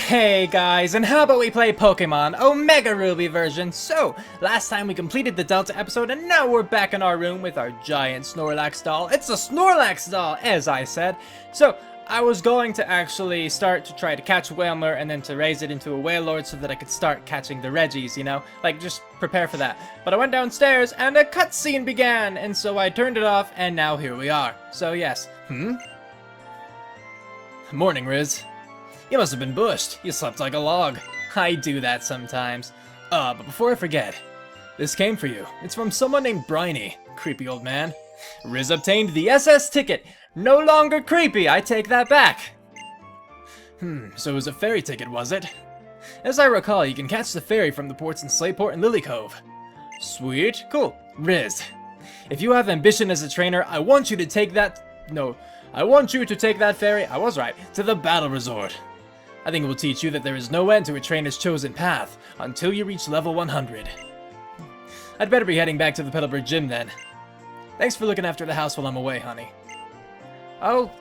Hey guys, and how about we play Pokemon Omega Ruby version? So, last time we completed the Delta episode and now we're back in our room with our giant Snorlax doll. It's a Snorlax doll, as I said. So, I was going to actually start to try to catch Whalmer and then to raise it into a Wailord so that I could start catching the Regis, you know? Like, just prepare for that. But I went downstairs and a cutscene began, and so I turned it off and now here we are. So yes. Morning, Riz. You must have been bushed. You slept like a log. I do that sometimes. But before I forget, this came for you. It's from someone named Briny. Creepy old man. Riz obtained the SS ticket. No longer creepy, I take that back. So it was a ferry ticket, was it? As I recall, you can catch the ferry from the ports in Slayport and Lily Cove. Sweet, cool. Riz, if you have ambition as a trainer, I want you to take that... No, I want you to take that ferry, I was right, to the Battle Resort. I think it will teach you that there is no end to a trainer's chosen path until you reach level 100. I'd better be heading back to the Petalburg gym then. Thanks for looking after the house while I'm away, honey. Oh,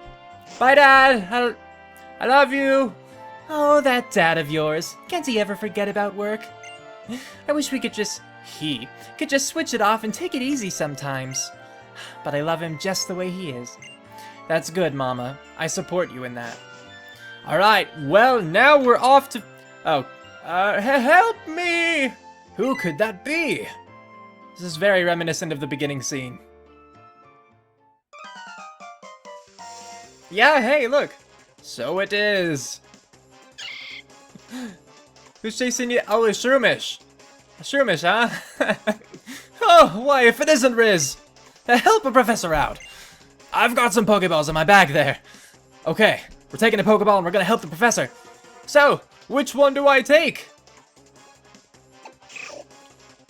bye, Dad. I love you. Oh, that dad of yours. Can't he ever forget about work? I wish we could just... He could just switch it off and take it easy sometimes. But I love him just the way he is. That's good, Mama. I support you in that. Alright, well, now we're off to... help me! Who could that be? This is very reminiscent of the beginning scene. Yeah, hey, look! So it is! Who's chasing you? Oh, it's Shroomish! Shroomish, huh? Oh, why, if it isn't Riz! Help a professor out! I've got some Pokeballs in my bag there! Okay. We're taking a Pokeball and we're gonna help the professor. So, which one do I take?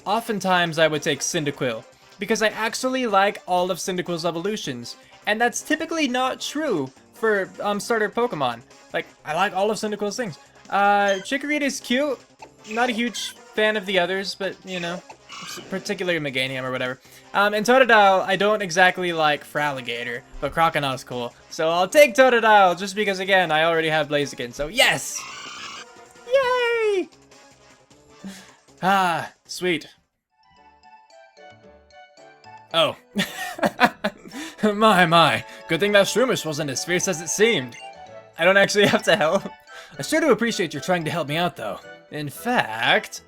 Oftentimes I would take Cyndaquil, because I actually like all of Cyndaquil's evolutions. And that's typically not true for starter Pokemon. Like, I like all of Cyndaquil's things. Chikorita's cute. Not a huge fan of the others, but, you know, particularly Meganium or whatever. And Totodile, I don't exactly like for Alligator, but Croconaut's cool. So I'll take Totodile, just because, again, I already have Blaziken, so yes! Yay! Ah, sweet. Oh. My. Good thing that Shroomish wasn't as fierce as it seemed. I don't actually have to help. I sure do appreciate your trying to help me out, though. In fact,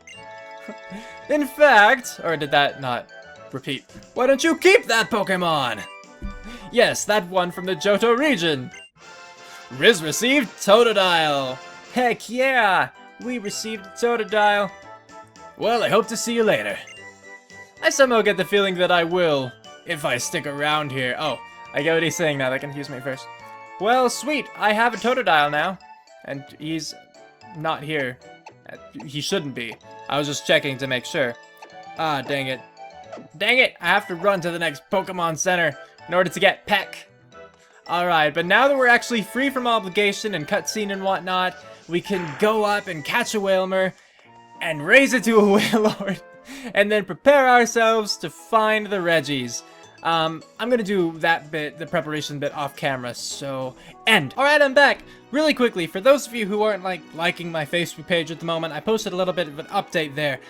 or did that not repeat? Why don't you keep that Pokemon? Yes, that one from the Johto region. Riz received Totodile. Heck yeah, we received Totodile. Well, I hope to see you later. I somehow get the feeling that I will, if I stick around here. Oh, I get what he's saying now, that confused me first. Well, sweet, I have a Totodile now. And he's not here. He shouldn't be. I was just checking to make sure. Ah, dang it. Dang it! I have to run to the next Pokemon Center in order to get Peck. Alright, but now that we're actually free from obligation and cutscene and whatnot, we can go up and catch a Whalmer and raise it to a Wailord and then prepare ourselves to find the Regis. I'm gonna do that bit, the preparation bit, off camera, so end. Alright, I'm back! Really quickly, for those of you who aren't, liking my Facebook page at the moment, I posted a little bit of an update there.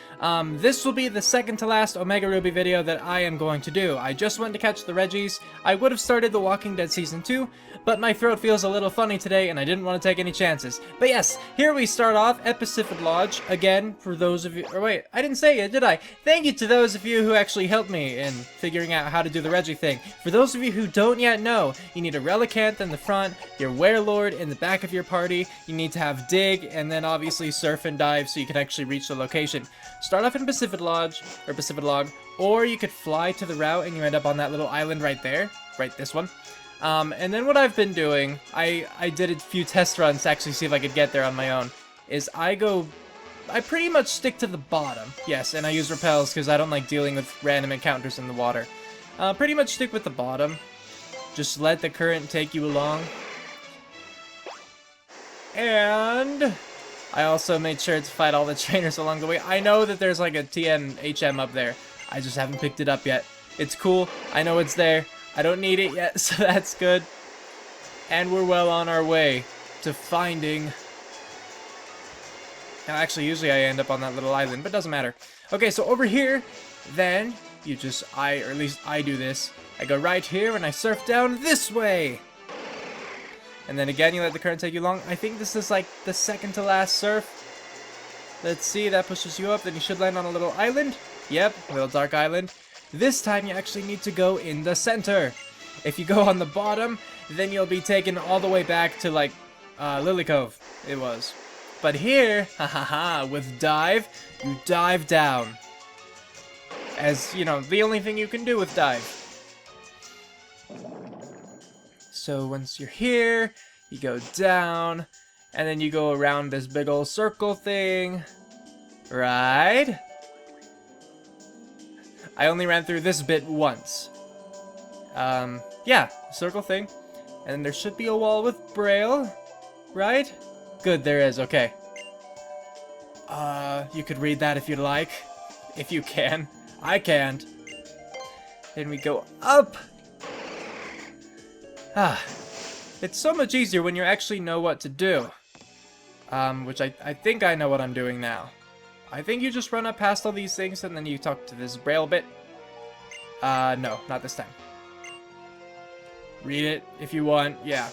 This will be the second to last Omega Ruby video that I am going to do. I just went to catch the Regis. I would have started The Walking Dead Season 2, but my throat feels a little funny today, and I didn't want to take any chances. But yes, here we start off at Pacific Lodge, again, for those of you- or wait, I didn't say it, did I? Thank you to those of you who actually helped me in figuring out how to do the Regi thing. For those of you who don't yet know, you need a Relicanth in the front, your Wailord in the back of your party, you need to have Dig, and then obviously Surf and Dive so you can actually reach the location. Start off in Pacific Lodge, or Pacific Log, or you could fly to the route and you end up on that little island right there, right this one. And then what I've been doing, I did a few test runs to actually see if I could get there on my own, is I pretty much stick to the bottom. Yes, and I use repels because I don't like dealing with random encounters in the water. Pretty much stick with the bottom. Just let the current take you along. And I also made sure to fight all the trainers along the way. I know that there's like a TM HM up there. I just haven't picked it up yet. It's cool. I know it's there. I don't need it yet, so that's good. And we're well on our way to finding Now, actually, usually I end up on that little island, but doesn't matter. Okay, so over here, then you just, or at least I do this. I go right here and I surf down this way. And then again, you let the current take you along. I think this is like the second to last surf. Let's see, that pushes you up. Then you should land on a little island. Yep, a little dark island. This time you actually need to go in the center. If you go on the bottom, then you'll be taken all the way back to like Lily Cove. It was. But here, with dive, you dive down. As, you know, the only thing you can do with dive. So once you're here, you go down, and then you go around this big old circle thing. Right? I only ran through this bit once. Yeah, circle thing. And then there should be a wall with Braille, right? Good, there is, okay. You could read that if you'd like. If you can. I can't. Then we go up. It's so much easier when you actually know what to do. Which I think I know what I'm doing now. I think you just run up past all these things and then you talk to this Braille bit. No, not this time. Read it if you want, yeah.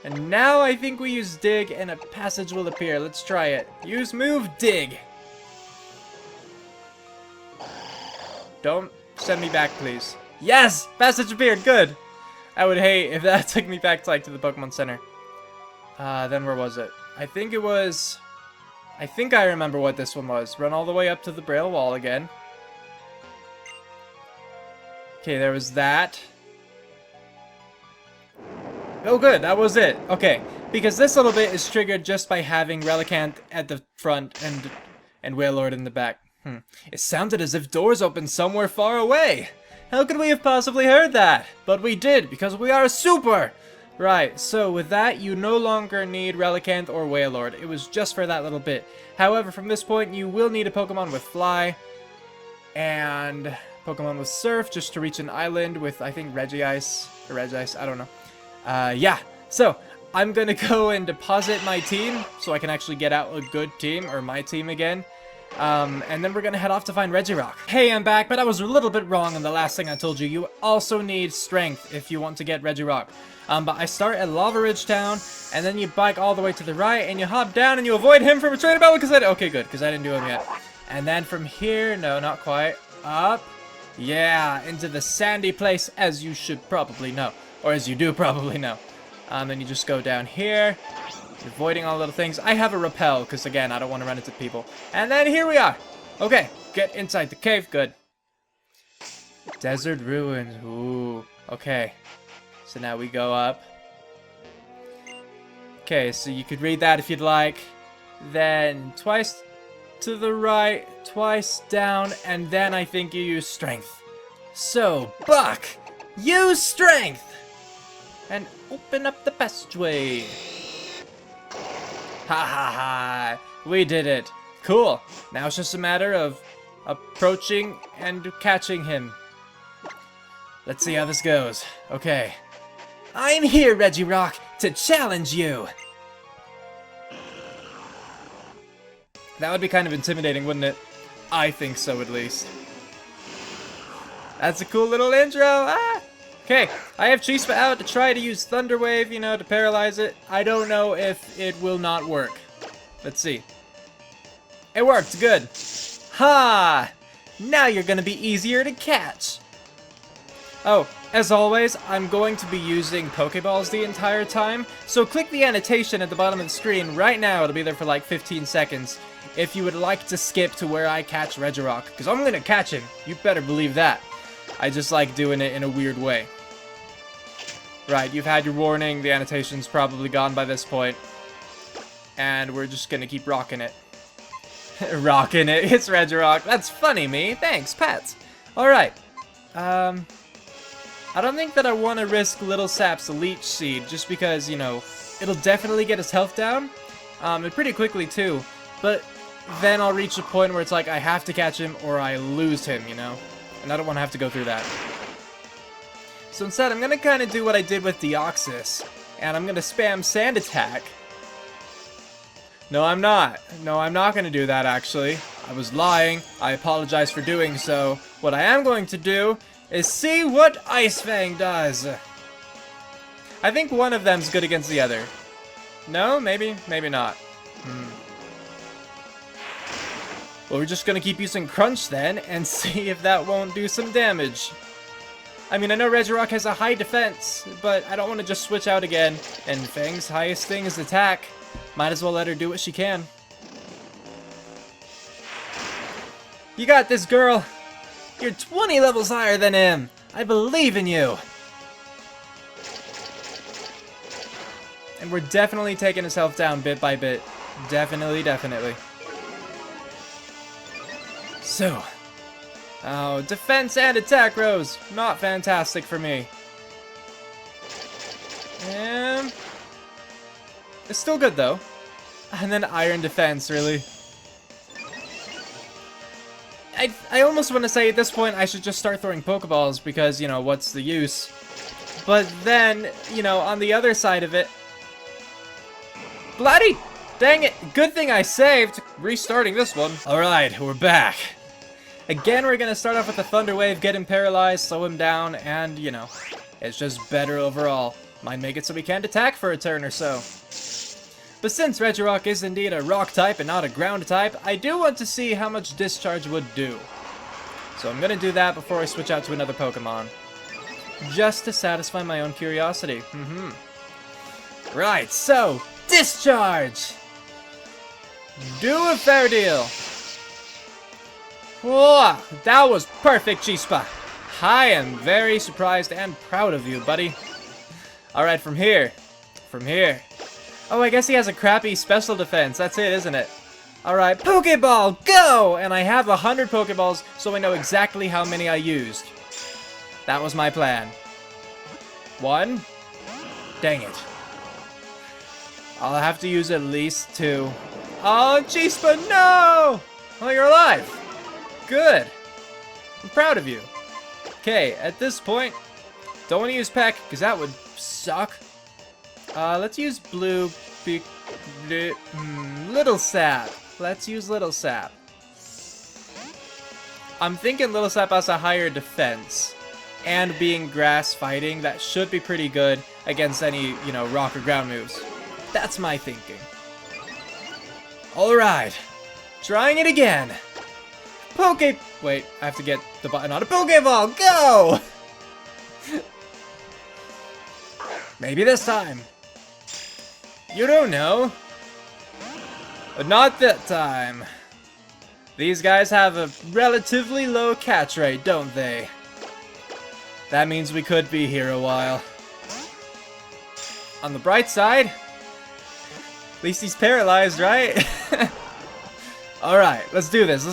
And now I think we use dig and a passage will appear. Let's try it. Use move dig. Don't send me back, please. Yes! Passage appeared, good! I would hate if that took me back to, like, to the Pokemon Center. Then where was it? I think it was... I think I remember what this one was. Run all the way up to the Braille wall again. Okay, there was that. Oh good, that was it. Okay, because this little bit is triggered just by having Relicanth at the front and Wailord in the back. It sounded as if doors opened somewhere far away. How could we have possibly heard that? But we did, because we are super! Right, so with that, you no longer need Relicanth or Wailord. It was just for that little bit. However, from this point, you will need a Pokemon with Fly, and Pokemon with Surf, just to reach an island with, I think, Regice, or Regis, I don't know. Yeah, so, I'm gonna go and deposit my team, so I can actually get out a good team, or my team again. And then we're gonna head off to find Regirock. Hey, I'm back, but I was a little bit wrong on the last thing I told you. You also need strength if you want to get Regirock. But I start at Lava Ridge Town, and then you bike all the way to the right, and you hop down, and you avoid him from a trainer battle, because okay, good, because I didn't do him yet. And then from here, no, not quite, up, yeah, into the sandy place, as you should probably know, or as you do probably know. Then you just go down here, avoiding all little things. I have a repel, because again, I don't want to run into people. And then here we are. Okay, get inside the cave, good. Desert Ruins, ooh, okay. So now we go up. Okay, so you could read that if you'd like. Then twice to the right, twice down, and then I think you use strength. So, Buck, use strength! And open up the passageway. Ha ha ha! We did it. Cool. Now it's just a matter of approaching and catching him. Let's see how this goes. Okay. I'm here, Regirock, to challenge you! That would be kind of intimidating, wouldn't it? I think so, at least. That's a cool little intro! Ah! Okay, I have Chispa out to try to use Thunder Wave, you know, to paralyze it. I don't know if it will not work. Let's see. It worked, good. Ha! Now you're gonna be easier to catch! Oh, as always, I'm going to be using Pokeballs the entire time, so click the annotation at the bottom of the screen right now. It'll be there for like 15 seconds. If you would like to skip to where I catch Regirock, because I'm gonna catch him. You better believe that. I just like doing it in a weird way. Right, you've had your warning. The annotation's probably gone by this point. And we're just gonna keep rocking it. Rocking it. It's Regirock. That's funny, me. Thanks, pets. Alright. I don't think that I want to risk Little Sap's Leech Seed, just because, you know, it'll definitely get his health down. And pretty quickly, too. But then I'll reach a point where it's like, I have to catch him or I lose him, you know? And I don't want to have to go through that. So instead, I'm going to kind of do what I did with Deoxys. And I'm going to spam Sand Attack. No, I'm not. No, I'm not going to do that, actually. I was lying. I apologize for doing so. What I am going to do is see what Ice Fang does. I think one of them's good against the other. No? Maybe? Maybe not. Well, we're just going to keep using Crunch then and see if that won't do some damage. I mean, I know Regirock has a high defense, but I don't want to just switch out again. And Fang's highest thing is attack. Might as well let her do what she can. You got this, girl! You're 20 levels higher than him! I believe in you! And we're definitely taking his health down bit by bit. Definitely, definitely. So. Oh, defense and attack rose. Not fantastic for me. It's still good, though. And then iron defense, really. I almost want to say at this point I should just start throwing Pokeballs because, you know, what's the use? But then, you know, on the other side of it... Bloody! Dang it! Good thing I saved! Restarting this one. Alright, we're back. Again, we're gonna start off with the Thunder Wave, get him paralyzed, slow him down, and, you know, it's just better overall. Might make it so we can't attack for a turn or so. But since Regirock is indeed a rock type and not a ground type, I do want to see how much Discharge would do. So I'm gonna do that before I switch out to another Pokemon. Just to satisfy my own curiosity. Right, so, Discharge! Do a fair deal. Whoa, that was perfect, Chispa. I am very surprised and proud of you, buddy. Alright, from here. Oh, I guess he has a crappy special defense. That's it, isn't it? Alright, Pokeball, go! And I have 100 Pokeballs, so I know exactly how many I used. That was my plan. 1. Dang it. I'll have to use at least 2. Oh, Chispa, no! Oh, you're alive. Good. I'm proud of you. Okay, at this point, don't want to use Peck, because that would suck. Let's use Blue... Little Sap. Let's use Little Sap. I'm thinking Little Sap has a higher defense. And being grass fighting, that should be pretty good against any, you know, rock or ground moves. That's my thinking. Alright. Trying it again. Wait, I have to get the button on a Pokeball. Go! Maybe this time. You don't know. But not that time. These guys have a relatively low catch rate, don't they? That means we could be here a while. On the bright side, at least he's paralyzed, right? Alright, let's do this,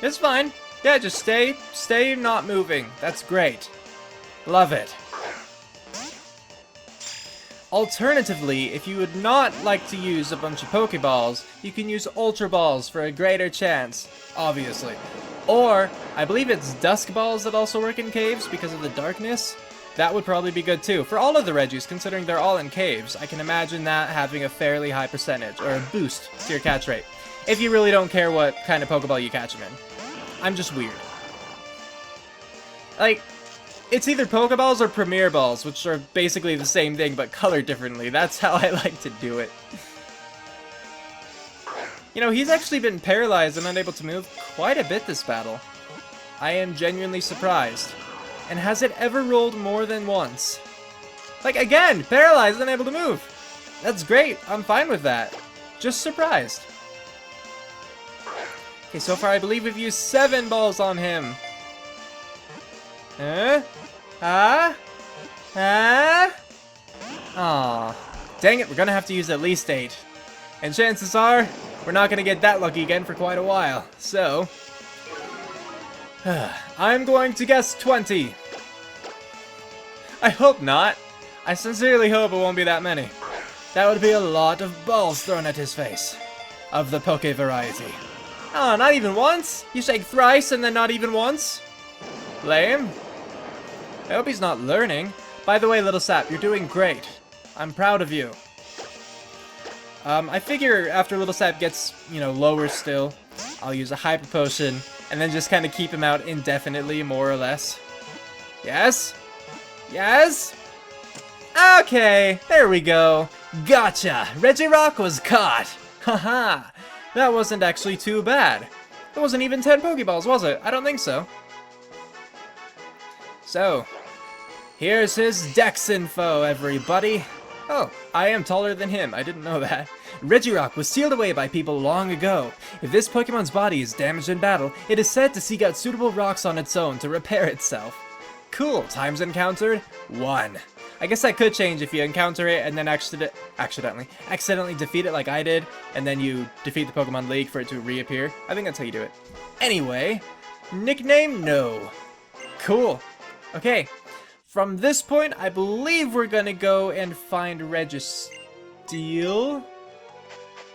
It's fine. Yeah, just stay not moving. That's great. Love it. Alternatively, if you would not like to use a bunch of Pokeballs, you can use Ultra Balls for a greater chance, obviously. Or, I believe it's Dusk Balls that also work in caves because of the darkness. That would probably be good too. For all of the Regis, considering they're all in caves, I can imagine that having a fairly high percentage, or a boost to your catch rate. If you really don't care what kind of Pokeball you catch them in. I'm just weird. Like, it's either Pokeballs or Premier Balls, which are basically the same thing, but colored differently. That's how I like to do it. You know, he's actually been paralyzed and unable to move quite a bit this battle. I am genuinely surprised. And has it ever rolled more than once? Like, again, paralyzed, unable to move. That's great. I'm fine with that. Just surprised. Okay, so far I believe we've used 7 balls on him. Aw. Dang it, we're gonna have to use at least 8. And chances are, we're not gonna get that lucky again for quite a while. So, I'm going to guess 20. I hope not. I sincerely hope it won't be that many. That would be a lot of balls thrown at his face. Of the Poke variety. Oh, not even once? You say thrice and then not even once? Lame. I hope he's not learning. By the way, Little Sap, you're doing great. I'm proud of you. I figure after Little Sap gets, you know, lower still, I'll use a Hyper Potion, and then just kind of keep him out indefinitely, more or less. Yes? Yes? Okay, there we go. Gotcha! Regirock was caught! Haha! That wasn't actually too bad. It wasn't even 10 Pokeballs, was it? I don't think so. So, here's his Dex info, everybody. Oh, I am taller than him. I didn't know that. Regirock was sealed away by people long ago. If this Pokemon's body is damaged in battle, it is said to seek out suitable rocks on its own to repair itself. Cool. Times encountered? 1. I guess that could change if you encounter it and then accidentally defeat it like I did, and then you defeat the Pokemon League for it to reappear. I think that's how you do it. Anyway, nickname? No. Cool. Okay. From this point, I believe we're gonna go and find Registeel.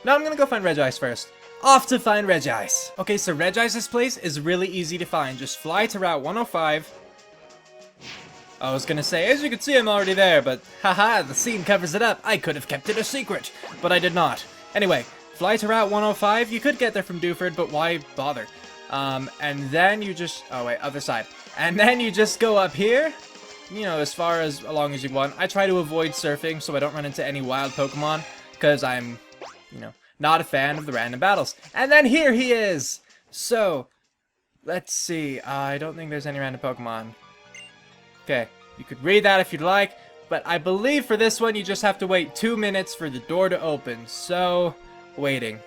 No, I'm gonna go find Regice first. Off to find Regice. Okay, so Regice's place is really easy to find. Just fly to Route 105. I was gonna say, as you can see, I'm already there, but haha, the scene covers it up. I could have kept it a secret, but I did not. Anyway, fly to Route 105. You could get there from Dewford, but why bother? And then you just... Oh, wait, other side. And then you just go up here. You know, as far as along as you want. I try to avoid surfing so I don't run into any wild Pokemon, because I'm, you know, not a fan of the random battles. And then here he is! So, let's see. I don't think there's any random Pokemon. Okay, you could read that if you'd like, but I believe for this one you just have to wait 2 minutes for the door to open. So, waiting.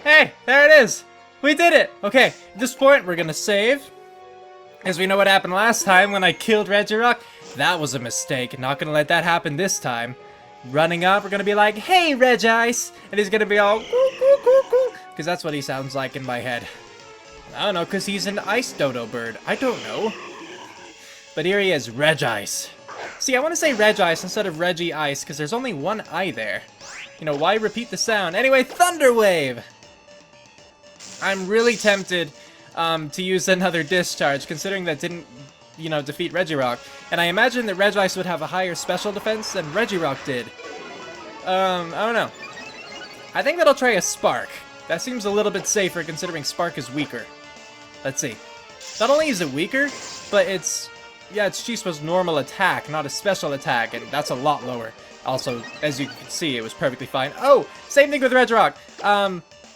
Hey, there it is! We did it! Okay, at this point, we're gonna save. As we know what happened last time when I killed Regirock. That was a mistake. Not gonna let that happen this time. Running up, we're gonna be like, hey, Regice! And he's gonna be all, because that's what he sounds like in my head. I don't know, because he's an ice dodo bird. I don't know. But here he is, Regice. See, I want to say Regice instead of Regice, because there's only one I there. You know, why repeat the sound? Anyway, Thunder Wave! I'm really tempted to use another Discharge, considering that didn't, you know, defeat Regirock. And I imagine that Regice would have a higher special defense than Regirock did. I don't know. I think that I'll try a Spark. That seems a little bit safer, considering Spark is weaker. Let's see. Not only is it weaker, but it's Chispa's normal attack, not a special attack, and that's a lot lower. Also, as you can see, it was perfectly fine. Oh, same thing with Regirock.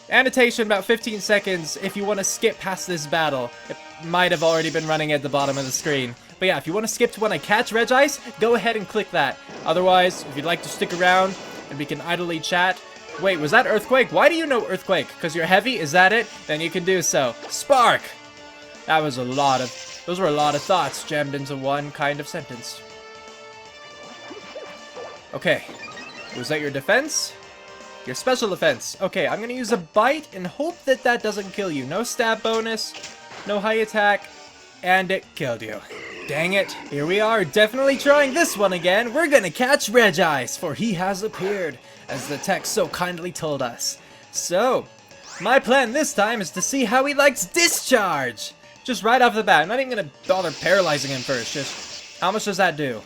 Annotation about 15 seconds if you want to skip past this battle. It might have already been running at the bottom of the screen. But yeah, if you want to skip to when I catch Regice, go ahead and click that. Otherwise, if you'd like to stick around and we can idly chat. Wait, was that Earthquake? Why do you know Earthquake? Because you're heavy? Is that it? Then you can do so. Spark! That was those were a lot of thoughts jammed into one kind of sentence. Okay. Was that your defense? Your special defense. Okay, I'm gonna use a bite and hope that that doesn't kill you. No stab bonus, no high attack, and it killed you. Dang it. Here we are, definitely trying this one again. We're gonna catch Regice, for he has appeared, as the text so kindly told us. So, my plan this time is to see how he likes Discharge. Just right off the bat. I'm not even gonna bother paralyzing him first. Just, how much does that do?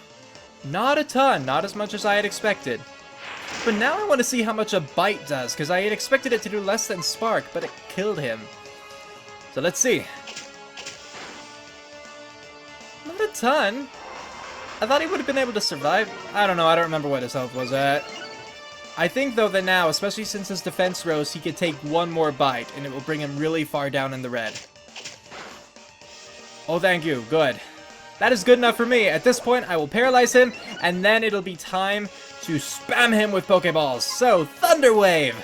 Not a ton, not as much as I had expected. But now I want to see how much a bite does, because I had expected it to do less than Spark, but it killed him. So let's see. Not a ton. I thought he would have been able to survive. I don't know, I don't remember what his health was at. I think though that now, especially since his defense rose, he could take one more bite, and it will bring him really far down in the red. Oh, thank you. Good. That is good enough for me. At this point, I will paralyze him, and then it'll be time to spam him with Pokeballs. So, Thunder Wave!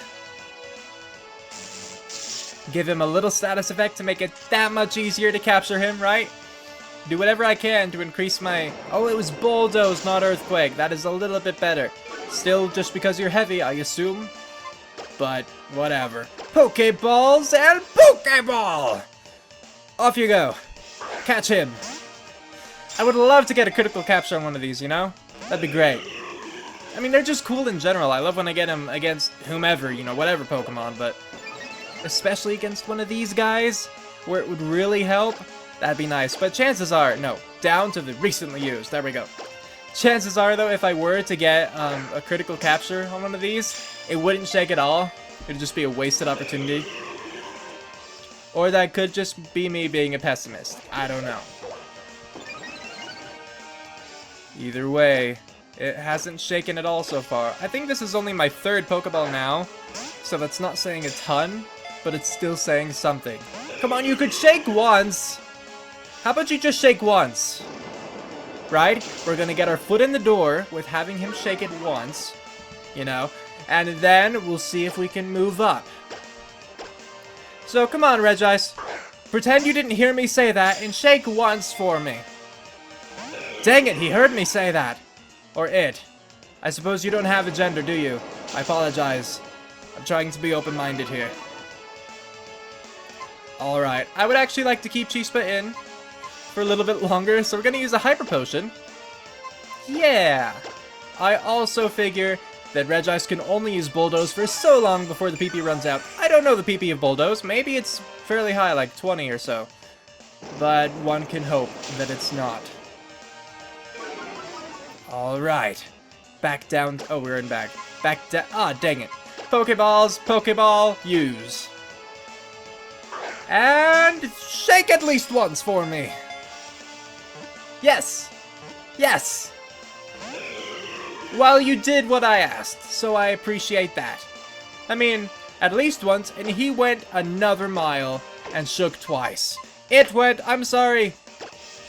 Give him a little status effect to make it that much easier to capture him, right? Do whatever I can to increase my... Oh, it was Bulldoze, not Earthquake. That is a little bit better. Still, just because you're heavy, I assume. but whatever. Pokeballs and Pokeball! Off you go. Catch him. I would love to get a critical capture on one of these, you know? That'd be great. I mean, they're just cool in general. I love when I get them against whomever, you know, whatever Pokemon, but especially against one of these guys, where it would really help, that'd be nice. But chances are, no, down to the recently used. There we go. Chances are, though, if I were to get a critical capture on one of these, it wouldn't shake at all. It'd just be a wasted opportunity. Or that could just be me being a pessimist. I don't know. Either way, it hasn't shaken at all so far. I think this is only my 3rd Pokeball now, so that's not saying a ton, but it's still saying something. Come on, you could shake once! How about you just shake once? Right? We're gonna get our foot in the door with having him shake it once, you know, and then we'll see if we can move up. So come on, Regice. Pretend you didn't hear me say that and shake once for me. Dang it, he heard me say that. Or it. I suppose you don't have a gender, do you? I apologize. I'm trying to be open-minded here. Alright, I would actually like to keep Chispa in for a little bit longer, so we're gonna use a Hyper Potion. Yeah! I also figure that Regice can only use Bulldoze for so long before the PP runs out. I don't know the PP of Bulldoze. Maybe it's fairly high, like 20 or so. But one can hope that it's not. Alright. Back down. Oh, we're in back. Back down. Ah, dang it. Pokeballs, Pokeball, use. And shake at least once for me. Yes. Yes. Well, you did what I asked, so I appreciate that. I mean, at least once, and he went another mile and shook twice. It went, I'm sorry.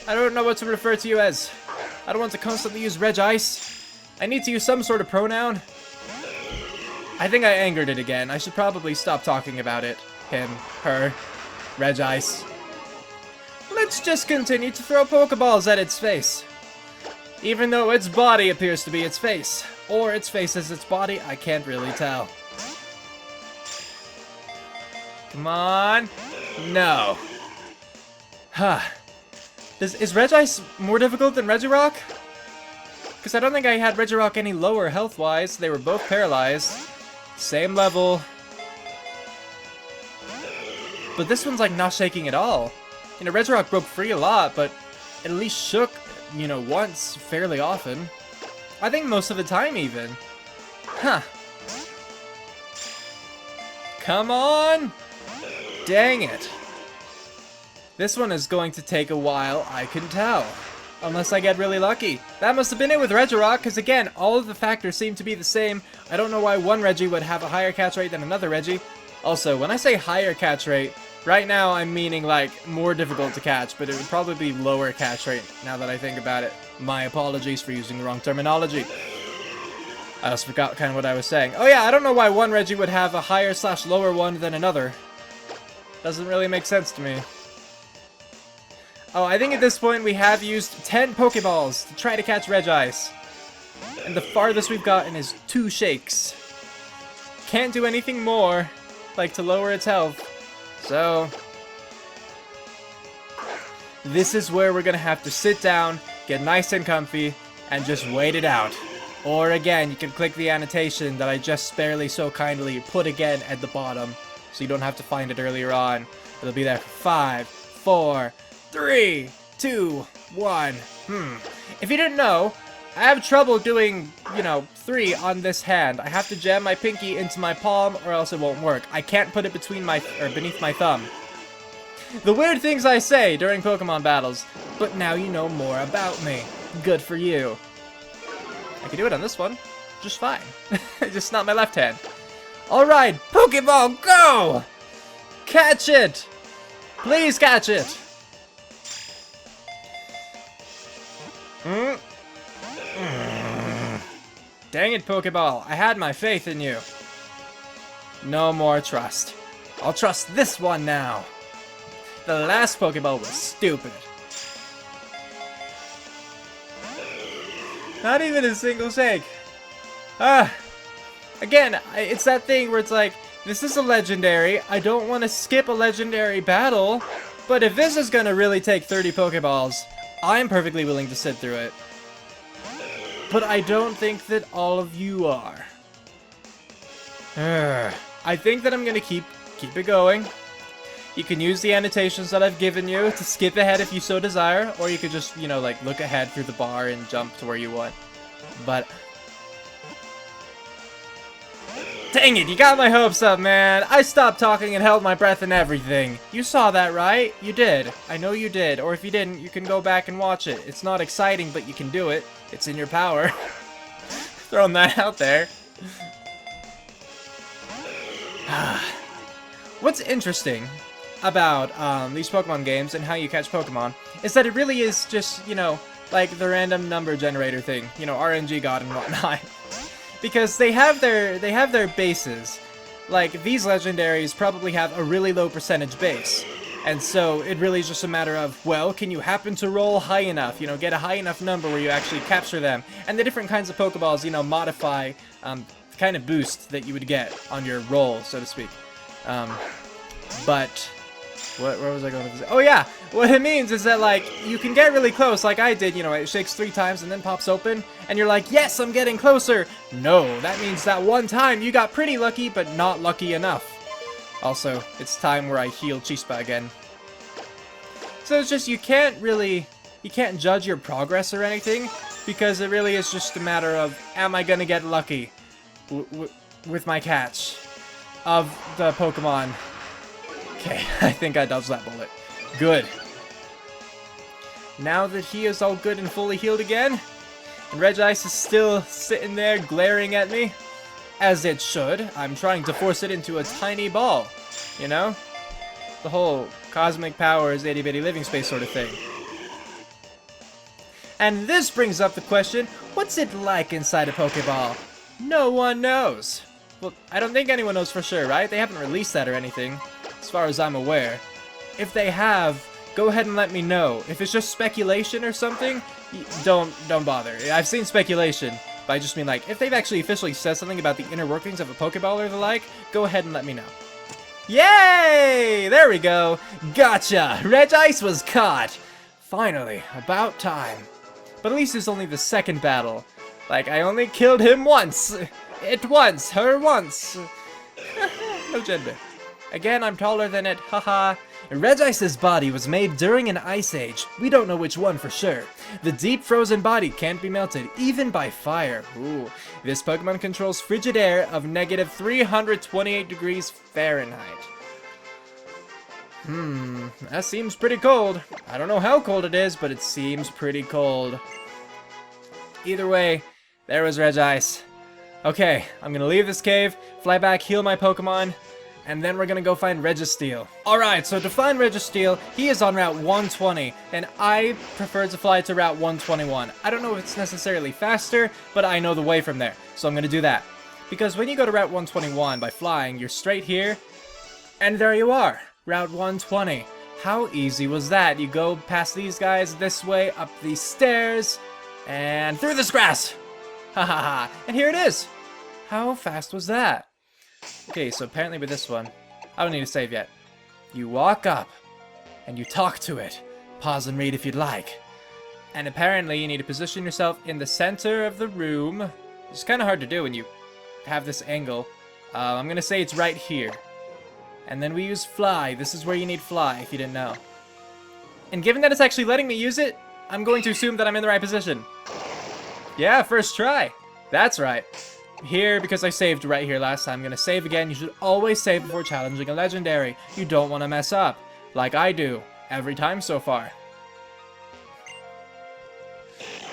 I don't know what to refer to you as. I don't want to constantly use Regice. I need to use some sort of pronoun. I think I angered it again. I should probably stop talking about it. Him, her, Regice. Let's just continue to throw Pokeballs at its face. Even though its body appears to be its face. Or its face is its body, I can't really tell. Come on. No. Huh. Is Regice more difficult than Regirock? Because I don't think I had Regirock any lower health-wise. They were both paralyzed. Same level. But this one's like not shaking at all. You know, Regirock broke free a lot, but at least shook, you know, once fairly often. I think most of the time even. Huh. Come on! Dang it. This one is going to take a while, I can tell. Unless I get really lucky. That must have been it with Regirock, because again, all of the factors seem to be the same. I don't know why one Regi would have a higher catch rate than another Regi. Also, when I say higher catch rate, right now I'm meaning like more difficult to catch, but it would probably be lower catch rate now that I think about it. My apologies for using the wrong terminology. I also forgot kind of what I was saying. Oh yeah, I don't know why one Regi would have a higher / lower one than another. Doesn't really make sense to me. Oh, I think at this point we have used 10 Pokeballs to try to catch Regice. And the farthest we've gotten is 2 shakes. Can't do anything more, like to lower its health. So, this is where we're gonna have to sit down, get nice and comfy, and just wait it out. Or again, you can click the annotation that I just barely so kindly put again at the bottom, so you don't have to find it earlier on. It'll be there for 5, 4, 3, 2, 1. If you didn't know, I have trouble doing, 3 on this hand. I have to jam my pinky into my palm or else it won't work. I can't put it beneath my thumb. The weird things I say during Pokemon battles, but now you know more about me. Good for you. I can do it on this one, just fine. Just not my left hand. Alright, Pokeball, go! Catch it! Please catch it! Dang it, Pokeball. I had my faith in you. No more trust. I'll trust this one now. The last Pokeball was stupid. Not even a single shake. Again, it's that thing where it's like, This is a legendary. I don't want to skip a legendary battle. But if this is going to really take 30 Pokeballs, I'm perfectly willing to sit through it. But I don't think that all of you are. I think that I'm going to keep it going. You can use the annotations that I've given you to skip ahead if you so desire, or you could just, you know, like, look ahead through the bar and jump to where you want. But dang it, you got my hopes up, man. I stopped talking and held my breath and everything. You saw that, right? You did. I know you did. Or if you didn't, you can go back and watch it. It's not exciting, but you can do it. It's in your power. Throwing that out there. What's interesting about these Pokemon games and how you catch Pokemon is that it really is just, you know, like the random number generator thing, you know, RNG God and whatnot. Because they have their bases. Like, these legendaries probably have a really low percentage base. And so it really is just a matter of, well, can you happen to roll high enough, you know, get a high enough number where you actually capture them. And the different kinds of Pokeballs, you know, modify the kind of boost that you would get on your roll, so to speak. But where was I going with this? Oh yeah, what it means is that, like, you can get really close, like I did, you know, it shakes 3 times and then pops open, and you're like, yes, I'm getting closer. No, that means that one time you got pretty lucky, but not lucky enough. Also, it's time where I heal Chispa again. So it's just, you can't judge your progress or anything, because it really is just a matter of, am I gonna get lucky with my catch of the Pokemon? Okay, I think I dodged that bullet. Good. Now that he is all good and fully healed again, and Regice is still sitting there glaring at me, as it should, I'm trying to force it into a tiny ball, you know? The whole cosmic powers, itty bitty living space sort of thing. And this brings up the question, what's it like inside a Pokeball? No one knows. Well, I don't think anyone knows for sure, right? They haven't released that or anything, as far as I'm aware. If they have, go ahead and let me know. If it's just speculation or something, don't bother. I've seen speculation, but I just mean, like, if they've actually officially said something about the inner workings of a Pokeball or the like, go ahead and let me know. Yay! There we go. Gotcha! Regice was caught! Finally, about time. But at least it's only the second battle. Like, I only killed him once. It once, her once. No gender. Again, I'm taller than it, haha. Regice's body was made during an ice age. We don't know which one for sure. The deep frozen body can't be melted, even by fire. Ooh. This Pokemon controls frigid air of negative 328 degrees Fahrenheit. That seems pretty cold. I don't know how cold it is, but it seems pretty cold. Either way, there was Regice. Okay, I'm gonna leave this cave, fly back, heal my Pokemon, and then we're gonna go find Registeel. Alright, so to find Registeel, he is on Route 120, and I prefer to fly to Route 121. I don't know if it's necessarily faster, but I know the way from there, so I'm gonna do that. Because when you go to Route 121 by flying, you're straight here, and there you are, Route 120. How easy was that? You go past these guys this way, up these stairs, and through this grass! Ha ha ha, and here it is! How fast was that? Okay, so apparently with this one, I don't need to save yet. You walk up, and you talk to it. Pause and read if you'd like. And apparently you need to position yourself in the center of the room. It's kind of hard to do when you have this angle. I'm gonna say it's right here. And then we use fly. This is where you need fly, if you didn't know. And given that it's actually letting me use it, I'm going to assume that I'm in the right position. Yeah, first try. That's right. Here, because I saved right here last time, I'm gonna save again. You should always save before challenging a legendary. You don't want to mess up, like I do, every time so far.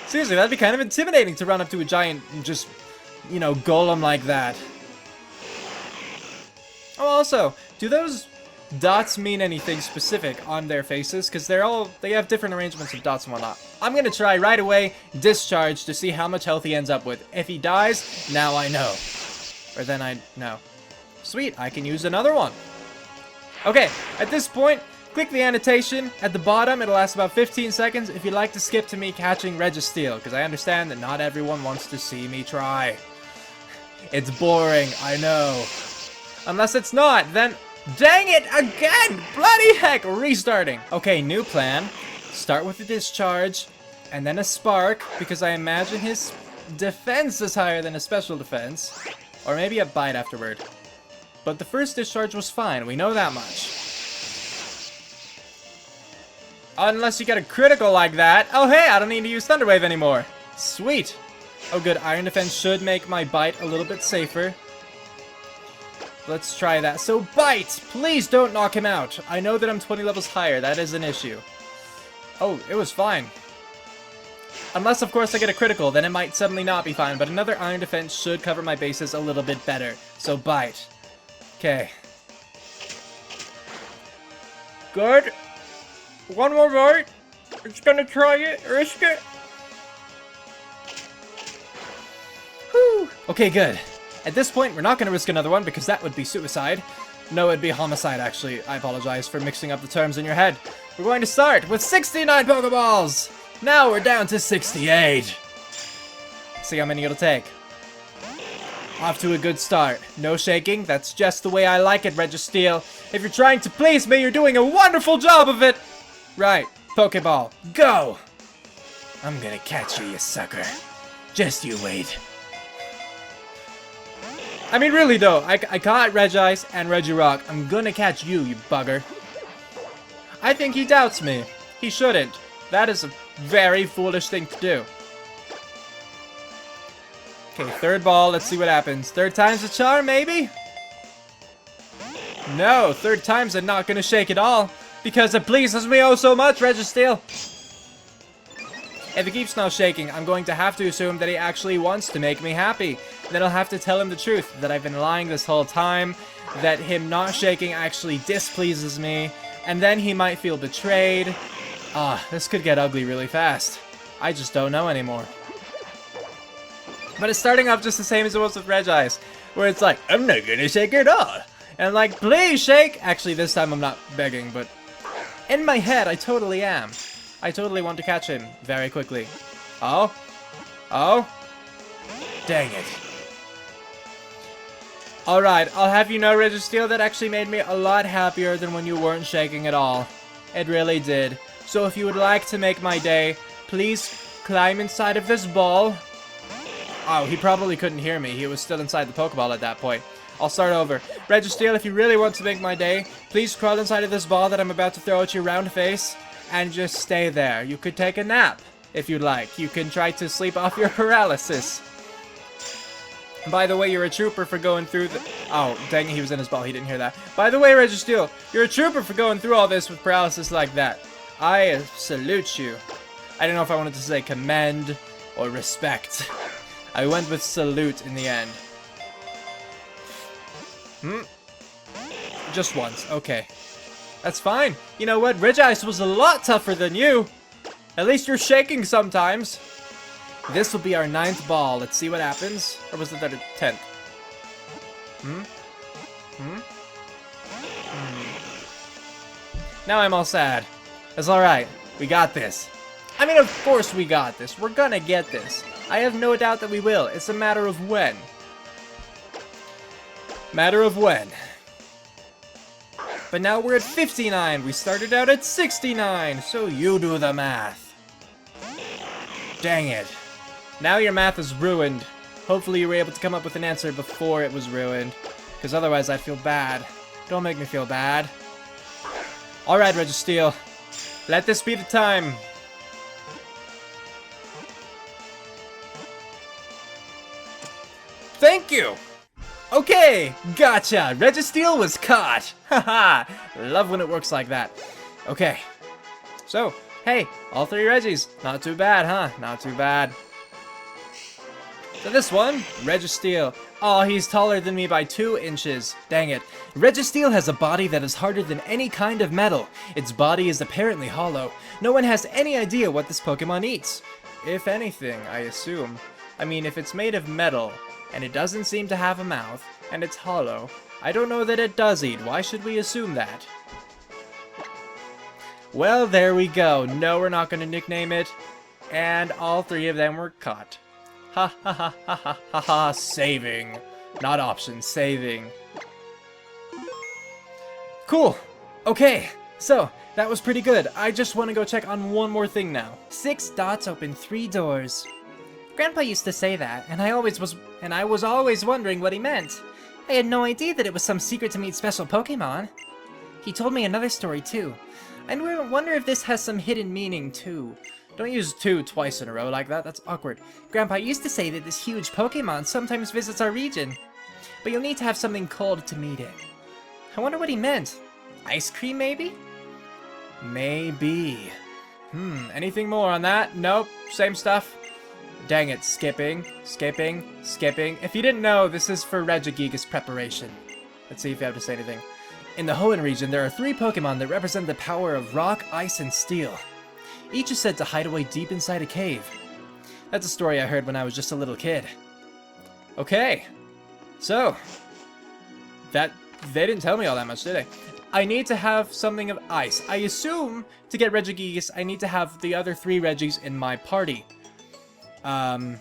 Seriously, that'd be kind of intimidating to run up to a giant, just, you know, golem like that. Oh, also, do those dots mean anything specific on their faces? Because they have different arrangements of dots and whatnot. I'm gonna try right away, discharge, to see how much health he ends up with. If he dies, now I know. Or then I know. Sweet, I can use another one. Okay, at this point, click the annotation at the bottom. It'll last about 15 seconds if you'd like to skip to me catching Registeel, because I understand that not everyone wants to see me try. It's boring, I know. Unless it's not, then... Dang it, again! Bloody heck, restarting. Okay, new plan. Start with a discharge, and then a spark, because I imagine his defense is higher than his special defense. Or maybe a bite afterward. But the first discharge was fine, we know that much. Unless you get a critical like that. Oh hey, I don't need to use Thunder Wave anymore. Sweet. Oh good, Iron Defense should make my bite a little bit safer. Let's try that. So bite! Please don't knock him out. I know that I'm 20 levels higher, that is an issue. Oh, it was fine. Unless, of course, I get a critical, then it might suddenly not be fine, but another Iron Defense should cover my bases a little bit better. So bite. Okay. Good. One more bite. It's gonna try it. Risk it. Whew. Okay, good. At this point, we're not gonna risk another one because that would be suicide. No, it'd be homicide, actually. I apologize for mixing up the terms in your head. We're going to start with 69 Pokeballs! Now we're down to 68. See how many it'll take. Off to a good start. No shaking, that's just the way I like it, Registeel. If you're trying to please me, you're doing a wonderful job of it! Right, Pokeball, go! I'm gonna catch you, you sucker. Just you wait. I mean, really though, I caught Regice and Regirock. I'm gonna catch you, you bugger. I think he doubts me. He shouldn't. That is a very foolish thing to do. Okay, third ball. Let's see what happens. Third time's a charm, maybe? No, third time's I'm not gonna shake at all. Because it pleases me oh so much, Registeel. If he keeps not shaking, I'm going to have to assume that he actually wants to make me happy. Then I'll have to tell him the truth, that I've been lying this whole time, that him not shaking actually displeases me, and then he might feel betrayed. Ah, this could get ugly really fast. I just don't know anymore. But it's starting off just the same as it was with Regice, where it's like, I'm not gonna shake at all. And like, please shake! Actually, this time I'm not begging, but in my head, I totally am. I totally want to catch him very quickly. Oh? Oh? Dang it. Alright, I'll have you know, Registeel, that actually made me a lot happier than when you weren't shaking at all. It really did. So if you would like to make my day, please climb inside of this ball. Oh, he probably couldn't hear me. He was still inside the Pokeball at that point. I'll start over. Registeel, if you really want to make my day, please crawl inside of this ball that I'm about to throw at your round face. And just stay there. You could take a nap, if you'd like. You can try to sleep off your paralysis. By the way, you're a trooper for going through the... Oh, dang it, he was in his ball. He didn't hear that. By the way, Registeel, you're a trooper for going through all this with paralysis like that. I salute you. I don't know if I wanted to say commend or respect. I went with salute in the end. Just once. Okay. That's fine. You know what? Regice was a lot tougher than you. At least you're shaking sometimes. This will be our 9th ball. Let's see what happens. Or was it that 10th? Now I'm all sad. It's alright. We got this. I mean, of course we got this. We're gonna get this. I have no doubt that we will. It's a matter of when. Matter of when. But now we're at 59. We started out at 69. So you do the math. Dang it. Now your math is ruined. Hopefully you were able to come up with an answer before it was ruined. Because otherwise I'd feel bad. Don't make me feel bad. Alright, Registeel. Let this be the time. Thank you! Okay, gotcha! Registeel was caught! Haha! Love when it works like that. Okay. So, hey, all 3 Regis. Not too bad, huh? Not too bad. So this one, Registeel. Oh, he's taller than me by 2 inches. Dang it. Registeel has a body that is harder than any kind of metal. Its body is apparently hollow. No one has any idea what this Pokemon eats. If anything, I assume. I mean, if it's made of metal, and it doesn't seem to have a mouth, and it's hollow, I don't know that it does eat. Why should we assume that? Well, there we go. No, we're not going to nickname it. And all 3 of them were caught. Ha ha ha ha ha ha ha. Saving. Not option, saving. Cool. Okay, so that was pretty good. I just want to go check on one more thing now. 6 dots open 3 doors. Grandpa used to say that, and I was always wondering what he meant. I had no idea that it was some secret to meet special Pokémon. He told me another story too. I wonder if this has some hidden meaning too. Don't use 2 twice in a row like that, that's awkward. Grandpa used to say that this huge Pokémon sometimes visits our region, but you'll need to have something cold to meet it. I wonder what he meant. Ice cream maybe? Maybe. Anything more on that? Nope, same stuff. Dang it, skipping. If you didn't know, this is for Regice preparation. Let's see if you have to say anything. In the Hoenn region, there are 3 Pokemon that represent the power of rock, ice, and steel. Each is said to hide away deep inside a cave. That's a story I heard when I was just a little kid. Okay. So, they didn't tell me all that much, did they? I need to have something of ice. I assume to get Regice, I need to have the other 3 Regis in my party. But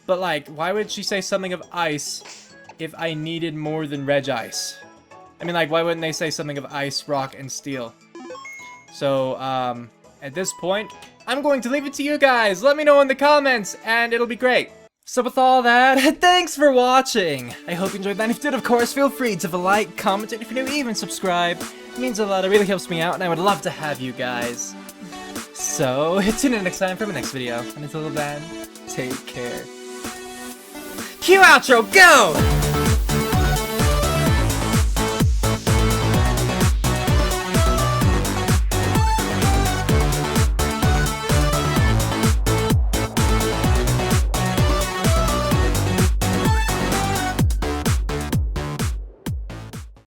like, why would she say something of ice if I needed more than Regice? I mean, like, why wouldn't they say something of ice, rock, and steel? So, at this point, I'm going to leave it to you guys. Let me know in the comments, and it'll be great. So with all that, thanks for watching. I hope you enjoyed that. If you did, of course, feel free to like, comment, and if you're new, even subscribe. It means a lot. It really helps me out, and I would love to have you guys. So, tune in next time for my next video. And until then, take care. Cue outro, go!